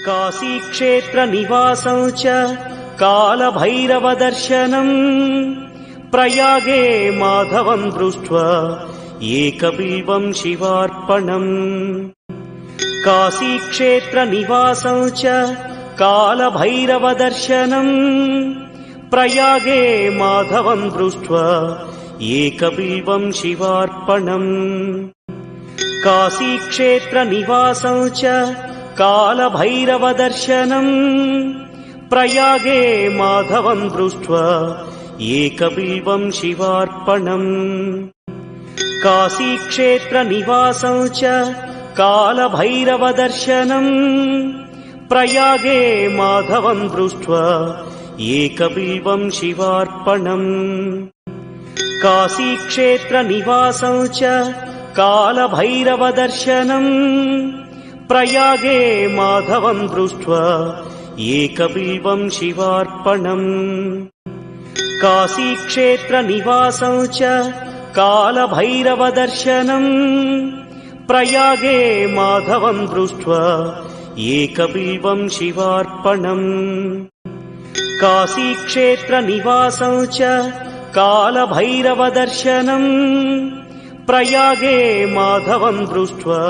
काशीक्षेत्रनिवासं च कालभैरवदर्शनम् प्रयागे माधवं दृष्ट्वा एकबिल्वं शिवार्पणम् काशीक्षेत्रनिवासं च कालभैरवदर्शनम् प्रयागे माधवं दृष्ट्वा एकबिल्वं शिवार्पणम् काशीक्षेत्रनिवासं च कालभैरवदर्शनम् प्रयागे माधवं दृष्ट्वा एकबिल्वं शिवार्पणम् काशीक्षेत्रनिवासं च कालभैरवदर्शनम् प्रयागे माधवं दृष्ट्वा एकबिल्वं शिवार्पणम् काशीक्षेत्रनिवासं च कालभैरवदर्शनम् प्रयागे माधवं दृष्ट्वा एकबिल्वं शिवार्पणम् काशीक्षेत्रनिवासं च कालभैरवदर्शनम् प्रयागे माधवं दृष्ट्वा एकबिल्वं शिवार्पणम् काशीक्षेत्रनिवासं च कालभैरवदर्शनम् प्रयागे माधवं दृष्ट्वा